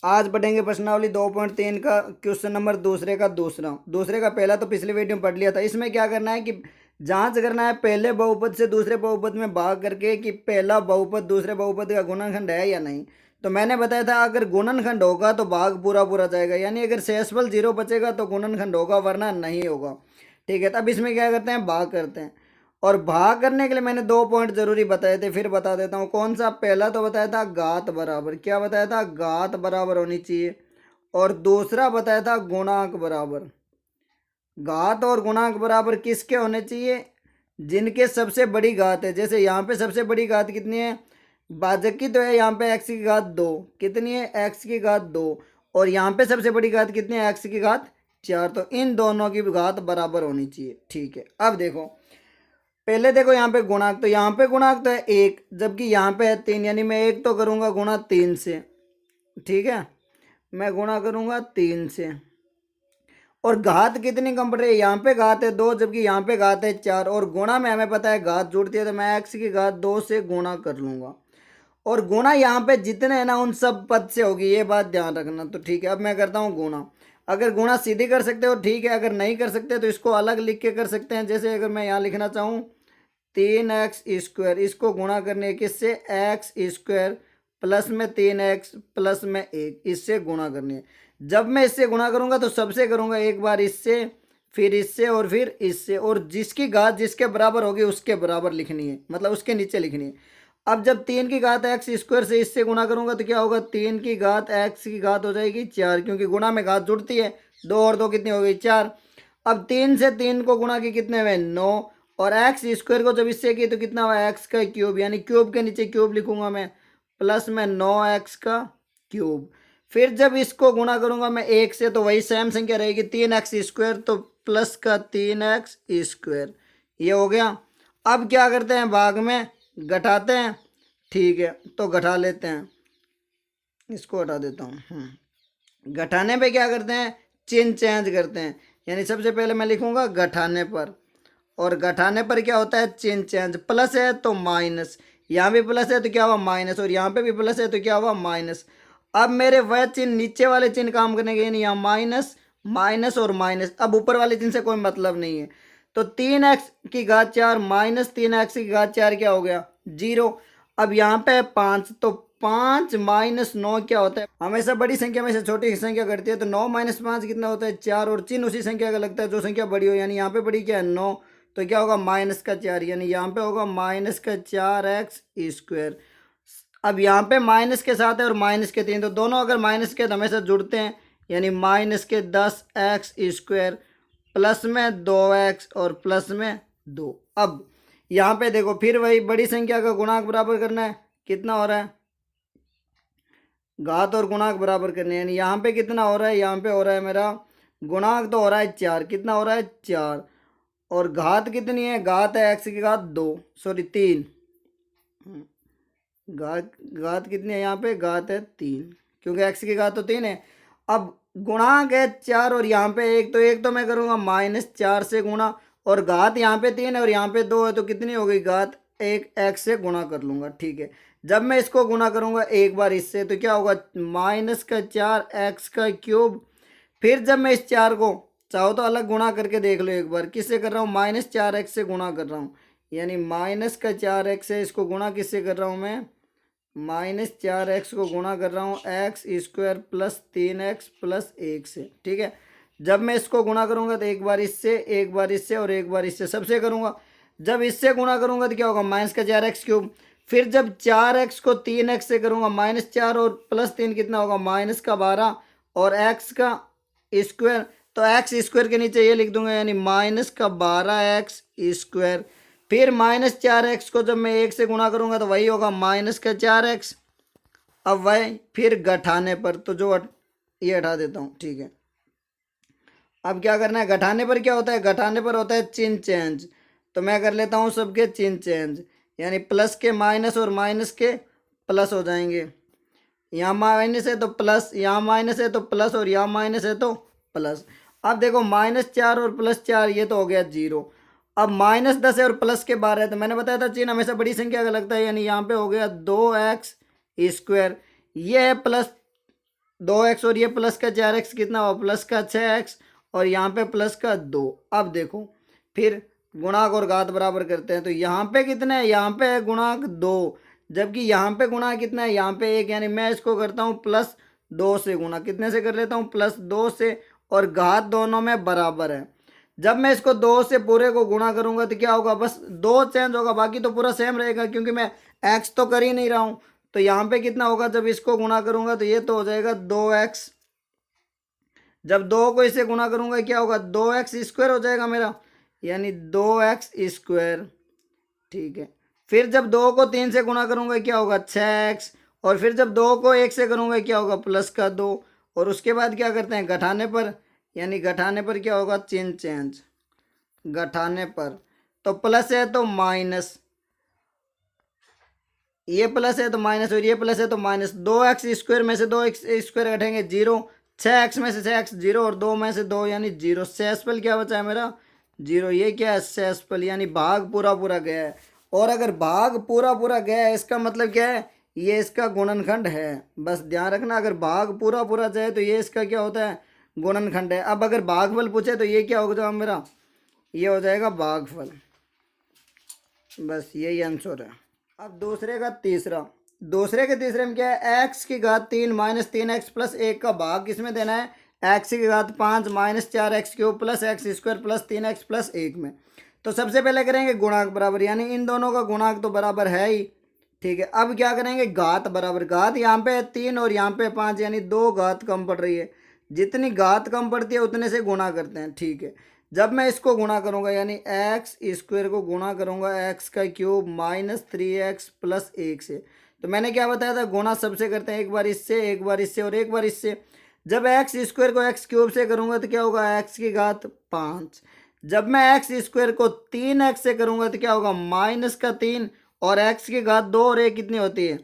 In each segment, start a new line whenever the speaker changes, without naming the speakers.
आज पढ़ेंगे प्रश्नावली 2.3 का क्वेश्चन नंबर दूसरे का दूसरे का पहला तो पिछले वीडियो में पढ़ लिया था। इसमें क्या करना है कि जांच करना है पहले बहुपद से दूसरे बहुपद में भाग करके कि पहला बहुपद दूसरे बहुपद का गुणनखंड है या नहीं। तो मैंने बताया था अगर गुणनखंड होगा तो भाग पूरा पूरा जाएगा, यानी अगर शेषफल 0 बचेगा तो गुणनखंड होगा वरना नहीं होगा। ठीक है, तब इसमें क्या करते हैं, भाग करते हैं। और भाग करने के लिए मैंने 2 पॉइंट जरूरी बताए थे, फिर बता देता हूँ कौन सा। पहला तो बताया था घात बराबर, क्या बताया था, घात बराबर होनी चाहिए। और दूसरा बताया था गुणांक बराबर। घात और गुणांक बराबर किसके होने चाहिए, जिनके सबसे बड़ी घात है। जैसे यहाँ पे सबसे बड़ी घात कितनी है, भाजक की तो है यहाँ पे एक्स की घात 2, कितनी है, एक्स की घात 2। और यहाँ पे सबसे बड़ी घात कितनी है, एक्स की घात 4। तो इन दोनों की घात बराबर होनी चाहिए। ठीक है, अब देखो पहले देखो यहाँ पे गुणांक, तो यहाँ पे गुणांक तो है 1 जबकि यहाँ पे है 3, यानी मैं 1 तो करूँगा गुणा 3 से। ठीक है, मैं गुणा करूँगा 3 से। और घात कितनी कम पड़ रही है, यहाँ पे घात है 2 जबकि यहाँ पे घात है 4। और गुणा में हमें पता है घात जुड़ती है, तो मैं एक्स की घात 2 से गुणा कर लूँगा। और गुणा यहाँ पे जितने हैं ना उन सब पद से होगी, ये बात ध्यान रखना। तो ठीक है, अब मैं करता हूँ गुणा। अगर गुणा सीधी कर सकते हो ठीक है, अगर नहीं कर सकते तो इसको अलग लिख के कर सकते हैं। जैसे अगर मैं यहाँ लिखना चाहूँ 3x², इसको गुणा करने किससे, एक्स स्क्वायर प्लस में 3x प्लस में 1, इससे गुणा करनी है। जब मैं इससे गुणा करूंगा तो सबसे करूंगा, एक बार इससे, फिर इससे और फिर इससे। और जिसकी घात जिसके बराबर होगी उसके बराबर लिखनी है, मतलब उसके नीचे लिखनी है। अब जब 3 की घात x² से इससे गुणा करूंगा तो क्या होगा, 3 की घात x की घात हो जाएगी 4, क्योंकि गुणा में घात जुड़ती है। 2 और 2 कितनी हो गई, 4। अब 3 से 3 को गुणा की कितने हुए, 9। और x² को जब इससे की तो कितना हुआ, x का क्यूब, यानी क्यूब के नीचे क्यूब लिखूंगा मैं, प्लस में 9x का क्यूब। फिर जब इसको गुणा करूंगा मैं 1 से तो वही सेम संख्या रहेगी, 3x² तो प्लस का 3x², ये हो गया। अब क्या करते हैं, भाग में घटाते हैं। ठीक है, तो घटा लेते हैं, इसको हटा देता हूँ। घटाने पे क्या करते हैं, चिन्ह चेंज करते हैं। यानी सबसे पहले मैं लिखूंगा घटाने पर, और घटाने पर क्या होता है, चिन्ह चेंज। प्लस है तो माइनस, यहाँ भी प्लस है तो क्या हुआ माइनस, और यहाँ पे भी प्लस है तो क्या हुआ माइनस। अब मेरे वह चिन्ह नीचे वाले चिन्ह काम करने के, यानी यहाँ माइनस माइनस और माइनस। अब ऊपर वाले चिन्ह से कोई मतलब नहीं है। तो 3x की घात 4 माइनस 3x की घात 4 क्या हो गया, 0। अब यहाँ पे 5, तो 5 माइनस 9 क्या होता है, हमेशा बड़ी संख्या में से छोटी संख्या घटती है। तो 9 माइनस 5 कितना होता है, 4। और चिन्ह उसी संख्या का लगता है जो संख्या बड़ी हो, यानी यहाँ पे बड़ी क्या है, 9। तो क्या होगा, माइनस का 4, यानी यहाँ पे होगा माइनस का 4x²। अब यहाँ पे माइनस के साथ है और माइनस के 3, तो दोनों अगर माइनस के तो हमेशा जुड़ते हैं, यानी माइनस के 10x² प्लस में 2x और प्लस में 2। अब यहाँ पे देखो फिर वही बड़ी संख्या का गुणांक बराबर करना है, कितना हो रहा है, घात और गुणांक बराबर करने, यानी यहाँ पे कितना हो रहा है, यहाँ पे हो रहा है मेरा गुणांक तो हो रहा है 4, कितना हो रहा है 4। और घात कितनी है, घात है x की घात 2, सॉरी 3। घात घात कितनी है, यहाँ पे घात है 3, क्योंकि x की घात तो 3 है। अब गुणांक है 4 और यहाँ पे 1, तो 1 तो मैं करूँगा -4 से गुणा, और घात यहाँ पे 3 है और यहाँ पे 2 है, तो कितनी हो गई घात 1, x से गुणा कर लूँगा। ठीक है, जब मैं इसको गुणा करूँगा एक बार इससे तो क्या होगा, -4x का क्यूब। फिर जब मैं इस 4 को चाहो तो अलग गुणा करके देख लो एक बार, किससे कर रहा हूँ, -4x से गुणा कर रहा हूँ, यानी -4x से इसको गुणा किससे कर रहा हूँ मैं, -4x को गुणा कर रहा हूँ x² प्लस 3x प्लस 1 से। ठीक है, जब मैं इसको गुणा करूँगा तो एक बार इससे, एक बार इससे और एक बार इससे, सबसे करूँगा। जब इससे गुणा करूँगा तो क्या होगा, -4x³। फिर जब 4x को 3x से करूँगा, -4 और प्लस 3 कितना होगा, -12 और x का स्क्वायर, तो x² के नीचे ये लिख दूंगा, यानी -12x²। फिर -4x को जब मैं 1 से गुणा करूंगा तो वही होगा -4x। अब वही फिर घटाने पर, तो जो ये हटा देता हूँ। ठीक है, अब क्या करना है, घटाने पर क्या होता है, घटाने पर होता है चिन्ह चेंज। तो मैं कर लेता हूँ सबके चिन्ह चेंज, यानी प्लस के माइनस और माइनस के प्लस हो जाएंगे। यहाँ माइनस है तो प्लस, यहाँ माइनस है तो प्लस, और यहाँ माइनस है तो प्लस। अब देखो -4 और +4 ये तो हो गया 0। अब -10 है और प्लस के 12 है, तो मैंने बताया था चिन्ह हमेशा बड़ी संख्या का लगता है, यानी यहाँ पे हो गया 2x²। ये है 2x और ये प्लस का 4x कितना हुआ, प्लस का 6x और यहाँ पे प्लस का 2। अब देखो फिर गुणाक और घात बराबर करते हैं, तो यहाँ पे कितना है, यहाँ पे है गुणाक 2, जबकि यहाँ पे गुणा कितना है, यहाँ पे 1, यानी मैं इसको करता हूँ +2 से गुणा, कितने से कर लेता हूँ, +2 से, और घात दोनों में बराबर है। जब मैं इसको 2 से पूरे को गुणा करूंगा तो क्या होगा, बस 2 चेंज होगा, बाकी तो पूरा सेम रहेगा, क्योंकि मैं x तो कर ही नहीं रहा हूँ। तो यहाँ पे कितना होगा, जब इसको गुणा करूंगा तो ये तो हो जाएगा 2x, जब 2 को इससे गुणा करूंगा क्या होगा, 2x² हो जाएगा मेरा, यानी 2x²। ठीक है, फिर जब 2 को 3 से गुणा करूंगा क्या होगा, 6x, और फिर जब 2 को 1 से करूंगा क्या होगा, प्लस का 2, और उसके बाद क्या करते हैं, घटाने पर, यानी घटाने पर क्या होगा, चिन्ह चेंज, घटाने पर, तो प्लस है तो माइनस, ये प्लस है तो माइनस, और ये प्लस है तो माइनस, 2x² में से 2x² घटेंगे 0, 6x में से 6x 0, और 2 में से 2 यानी 0, शेषफल क्या बचा है मेरा, 0। ये क्या है, शेषफल, यानी भाग पूरा पूरा गया है। और अगर भाग पूरा पूरा गया है इसका मतलब क्या है, ये इसका गुणनखंड है। बस ध्यान रखना, अगर भाग पूरा पूरा जाए तो ये इसका क्या होता है, गुणनखंड है। अब अगर भागफल पूछे तो ये क्या होगा मेरा, ये हो जाएगा भागफल। बस यही आंसर है। अब दूसरे का तीसरा, दूसरे के तीसरे में क्या है, x की घात 3 - 3x + 1 का भाग किसमें देना है, x की घात 5 - 4x³ + x² + 3x + 1 में। तो सबसे पहले करेंगे गुणांक बराबर, यानी इन दोनों का गुणांक तो बराबर है ही। ठीक है, अब क्या करेंगे, घात बराबर, घात यहाँ पे 3 और यहाँ पे 5, यानी 2 घात कम पड़ रही है, जितनी घात कम पड़ती है उतने से गुणा करते हैं। ठीक है, जब मैं इसको गुणा करूंगा, यानी x² को गुणा करूंगा x³ - 3x + 1 से, तो मैंने क्या बताया था, गुणा सबसे करते हैं, एक बार इससे, एक बार इससे, और एक बार इससे। जब x² को x³ से करूंगा तो क्या होगा, x की घात 5। जब मैं x² को 3x से करूंगा तो क्या होगा, -3, और x की घात 2 और 1 कितनी होती है,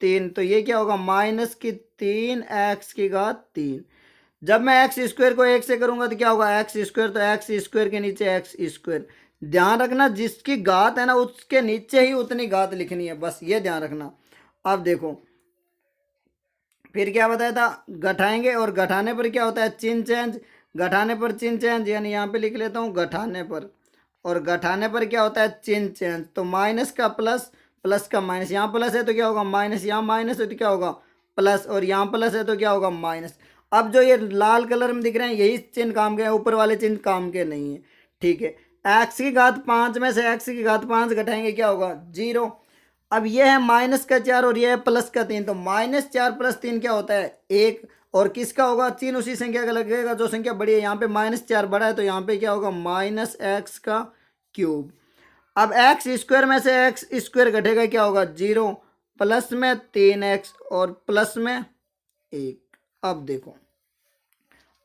3, तो ये क्या होगा, -3 x की घात 3। जब मैं x² को 1 से करूंगा तो क्या होगा, x², तो x² के नीचे x²। ध्यान रखना, जिसकी घात है ना उसके नीचे ही उतनी घात लिखनी है, बस ये ध्यान रखना। अब देखो फिर क्या बताया था, घटाएंगे, और घटाने पर क्या होता है, चिन्ह चेंज, घटाने पर चिन्ह चेंज, यानी यहाँ पे लिख लेता हूँ घटाने पर, और घटाने पर क्या होता है, चिन्ह चेंज। तो माइनस का प्लस, प्लस का माइनस, यहाँ प्लस है तो क्या होगा माइनस, यहाँ माइनस है तो क्या होगा प्लस, और यहाँ प्लस है तो क्या होगा माइनस। अब जो ये लाल कलर में दिख रहे हैं यही चिन्ह काम के हैं, ऊपर वाले चिन्ह काम के नहीं है। ठीक है, x की घात 5 में से x की घात 5 घटाएंगे क्या होगा, 0। अब ये है -4 और ये है +3, तो -4 + 3 क्या होता है, 1, और किसका होगा, चिन्ह उसी संख्या का लगेगा जो संख्या बड़ी है। यहाँ पे -4 बड़ा है तो यहाँ पे क्या होगा, -x³। अब x² में से x² घटेगा क्या होगा, 0, प्लस में 3x और प्लस में 1। अब देखो,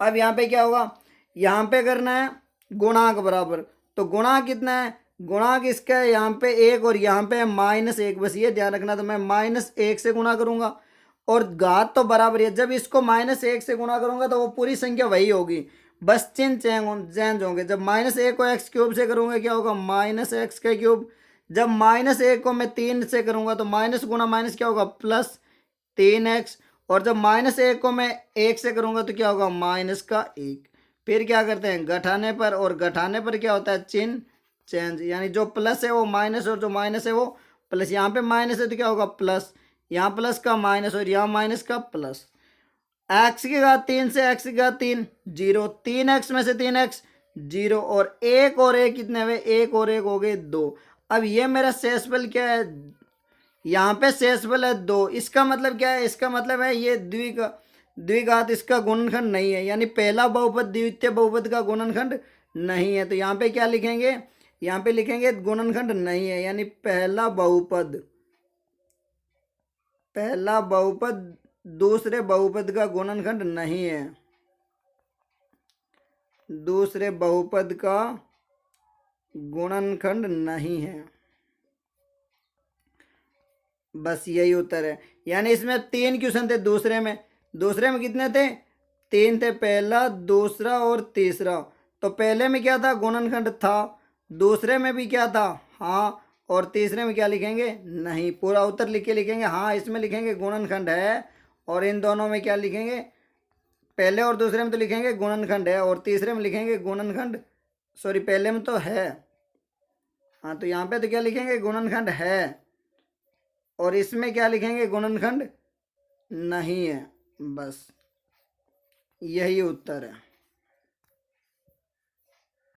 अब यहाँ पे क्या होगा, यहाँ पे करना है गुणांक बराबर, तो गुणांक कितना है, गुणांक इसका है यहाँ पे 1 और यहाँ पे है -1, बस ये ध्यान रखना। तो मैं -1 से गुणा करूंगा, और घात तो बराबर है, जब इसको -1 से गुणा करूंगा तो वो पूरी संख्या वही होगी, बस चिन्ह चेंज होंगे। जब -1 को x³ से करूंगा क्या होगा, -x³। जब -1 को मैं 3 से करूंगा तो माइनस गुणा माइनस क्या होगा, +3x, और जब -1 को मैं 1 से करूंगा तो क्या होगा, -1। फिर क्या करते हैं, घटाने पर, और घटाने पर क्या होता है, चिन्ह चेंज, यानी जो प्लस है वो माइनस और जो माइनस है वो प्लस। यहाँ पे माइनस है तो क्या होगा प्लस, यहाँ प्लस का माइनस और यहाँ माइनस का प्लस। x की घात 3 से x की घात 3, 0, 3x में से 3x 0, और 1 और 1 कितने हुए, 1 और 1 हो गए 2। अब ये मेरा शेषफल क्या है, यहाँ पे शेषफल है 2। इसका मतलब क्या है, इसका मतलब है ये द्विघात इसका गुणनखंड नहीं है, यानी पहला बहुपद द्वितीय बहुपद का गुणनखंड नहीं है। तो यहाँ पे क्या लिखेंगे, यहाँ पे लिखेंगे गुणनखंड नहीं है, यानी पहला बहुपद दूसरे बहुपद का गुणनखंड नहीं है, दूसरे बहुपद का गुणनखंड नहीं है। बस यही उत्तर है। यानी इसमें 3 क्वेश्चन थे, दूसरे में कितने थे, 3 थे, पहला दूसरा और तीसरा। तो पहले में क्या था, गुणनखंड था, दूसरे में भी क्या था, हाँ, और तीसरे में क्या लिखेंगे, नहीं। पूरा उत्तर लिख के लिखेंगे, हाँ इसमें लिखेंगे गुणनखंड है और इन दोनों में क्या लिखेंगे, पहले और दूसरे में तो लिखेंगे गुणनखंड है, और तीसरे में लिखेंगे गुणनखंड, सॉरी पहले में तो है, हाँ तो यहाँ पे तो क्या लिखेंगे गुणनखंड है, और इसमें क्या लिखेंगे गुणनखंड नहीं है। बस यही उत्तर है।